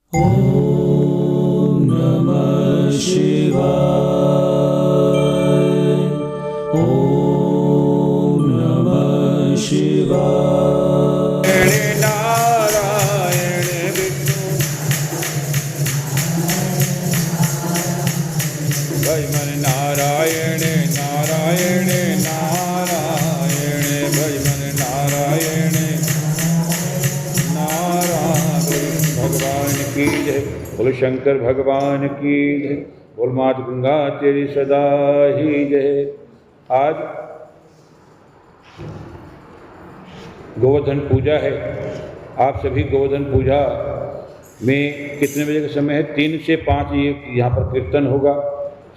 ॐ नमः शिवाय। ॐ नमः शिवाय। नारायण विष्णु भज मन नारायण नारायण नारायण भज मन नारायण नारायण। भगवान की जय। बोल शंकर भगवान की जय। बोल मात गंगा तेरी सदा ही जय। आज गोवर्धन पूजा है। आप सभी गोवर्धन पूजा में कितने बजे का समय है? 3 से 5 ये यहाँ पर कीर्तन होगा।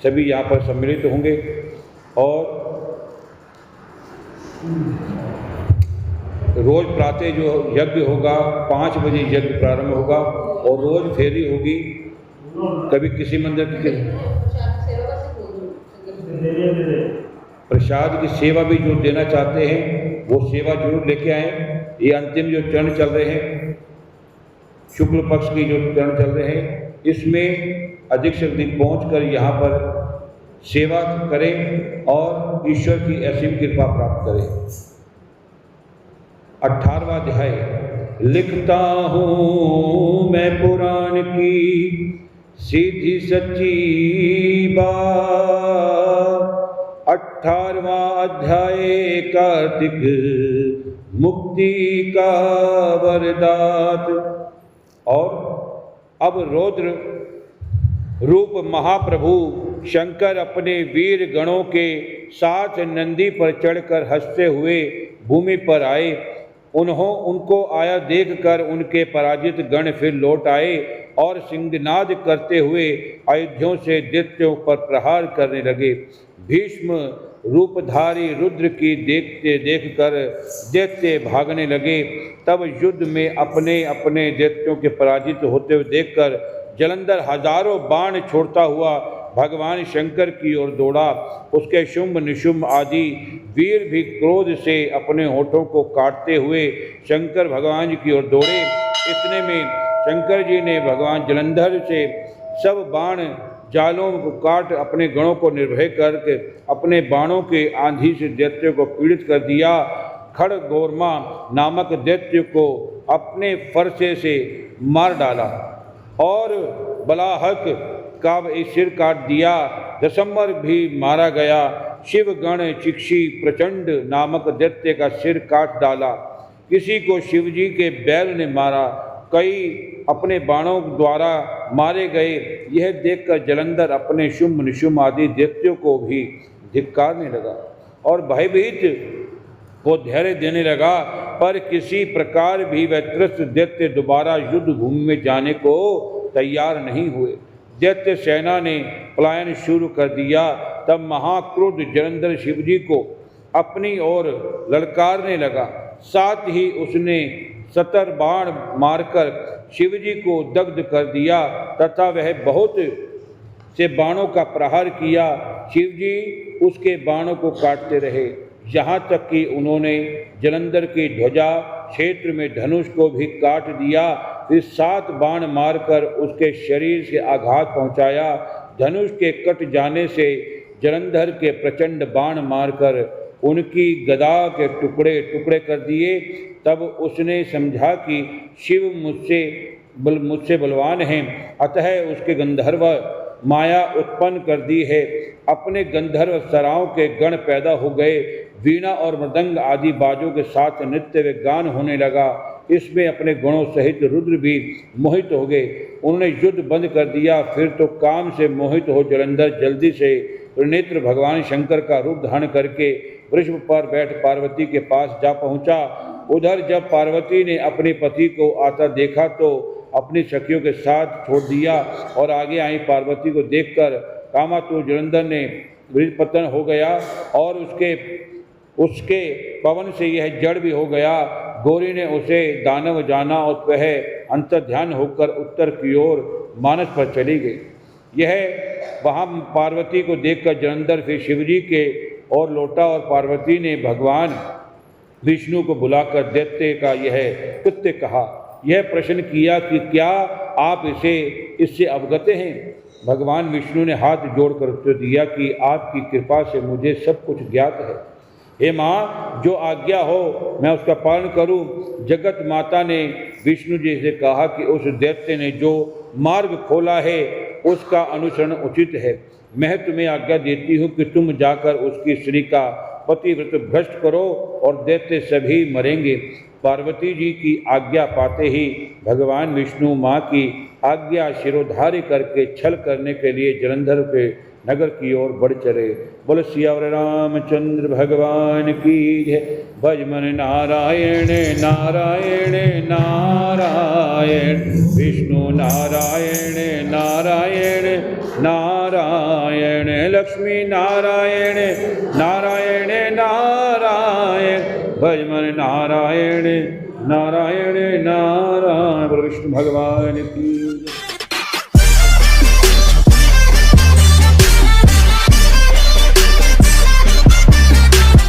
सभी यहाँ पर सम्मिलित होंगे और रोज प्रातः जो यज्ञ होगा 5 बजे यज्ञ प्रारंभ होगा और रोज फेरी होगी। कभी किसी मंदिर की प्रसाद की सेवा भी जो देना चाहते हैं वो सेवा जरूर लेके आए। ये अंतिम जो चरण चल रहे हैं, शुक्ल पक्ष की जो चरण चल रहे हैं, इसमें अधिक से अधिक पहुँचकर यहाँ पर सेवा करें और ईश्वर की असीम कृपा प्राप्त करें। 18वां अध्याय। लिखता हूँ मैं पुराण की सीधी सच्ची बात। 18वां अध्याय कार्तिक मुक्ति का वरदात। और अब रौद्र रूप महाप्रभु शंकर अपने वीर गणों के साथ नंदी पर चढ़कर हंसते हुए भूमि पर आए। उनको आया देखकर उनके पराजित गण फिर लौट आए और सिंहनाद करते हुए आयुधों से दैत्यों पर प्रहार करने लगे। भीष्म रूपधारी रुद्र की देखते देखकर दैत्य भागने लगे। तब युद्ध में अपने अपने दैत्यों के पराजित होते हुए देखकर जलंधर हजारों बाण छोड़ता हुआ भगवान शंकर की ओर दौड़ा। उसके शुंभ निशुंभ आदि वीर भी क्रोध से अपने होठों को काटते हुए शंकर भगवान की ओर दौड़े। इतने में शंकर जी ने भगवान जलंधर से सब बाण जालों को काट अपने गणों को निर्भय करके अपने बाणों के आंधी से दैत्य को पीड़ित कर दिया। खड़गोरमा नामक दैत्य को अपने फरसे से मार डाला और बलाहक का सिर काट दिया। दशम्बर भी मारा गया। शिवगण चिक्षी प्रचंड नामक दैत्य का सिर काट डाला। किसी को शिवजी के बैल ने मारा। कई अपने बाणों द्वारा मारे गए। यह देखकर जलंधर अपने शुंभ निशुंभ आदि दैत्यों को भी धिक्कारने लगा और भयभीत को धैर्य देने लगा। पर किसी प्रकार भी वह त्रस्त दैत्य दोबारा युद्ध भूमि में जाने को तैयार नहीं हुए। दैत्य सेना ने पलायन शुरू कर दिया। तब महाक्रोध जलंधर शिवजी को अपनी ओर ललकारने लगा। साथ ही उसने 70 बाण मारकर शिवजी को दग्ध कर दिया तथा वह बहुत से बाणों का प्रहार किया। शिवजी उसके बाणों को काटते रहे, यहाँ तक कि उन्होंने जलंधर की ध्वजा क्षेत्र में धनुष को भी काट दिया। फिर 7 बाण मारकर उसके शरीर से आघात पहुँचाया। धनुष के कट जाने से जलंधर के प्रचंड बाण मारकर उनकी गदा के टुकड़े टुकड़े कर दिए। तब उसने समझा कि शिव मुझसे बलवान हैं, अतः उसके गंधर्व माया उत्पन्न कर दी है। अपने गंधर्व सराओं के गण पैदा हो गए। वीणा और मृदंग आदि बाजों के साथ नृत्य व गान होने लगा। इसमें अपने गुणों सहित रुद्र भी मोहित हो गए। उन्होंने युद्ध बंद कर दिया। फिर तो काम से मोहित हो जलंधर जल्दी से त्रिनेत्र भगवान शंकर का रूप धारण करके वृषभ पर बैठ पार्वती के पास जा पहुंचा। उधर जब पार्वती ने अपने पति को आता देखा तो अपनी सखियों के साथ छोड़ दिया और आगे आई। पार्वती को देखकर कामातुर जलंधर ने वृषपतन हो गया और उसके पवन से यह जड़ भी हो गया। गौरी ने उसे दानव जाना और वह अंतर्ध्यान होकर उत्तर की ओर मानस पर चली गई। यह वहाँ पार्वती को देखकर जलंधर फिर शिवजी के और लौटा और पार्वती ने भगवान विष्णु को बुलाकर दैत्य का यह कृत्य कहा। यह प्रश्न किया कि क्या आप इससे अवगत हैं? भगवान विष्णु ने हाथ जोड़कर उत्तर दिया कि आपकी कृपा से मुझे सब कुछ ज्ञात है। हे माँ, जो आज्ञा हो मैं उसका पालन करूं। जगत माता ने विष्णु जी से कहा कि उस दैत्य ने जो मार्ग खोला है उसका अनुसरण उचित है। मैं तुम्हें आज्ञा देती हूँ कि तुम जाकर उसकी स्त्री का पतिव्रत भ्रष्ट करो और दैत्य सभी मरेंगे। पार्वती जी की आज्ञा पाते ही भगवान विष्णु माँ की आज्ञा शिरोधार्य करके छल करने के लिए जलंधर के नगर की ओर बढ़ चले। बोल सियावर रामचंद्र भगवान की जय। भज मन नारायण नारायण नारायण, विष्णु नारायण नारायण नारायण, लक्ष्मी नारायण नारायण नारायण, भज मन नारायण नारायण नारायण। बोल विष्णु भगवान की जय।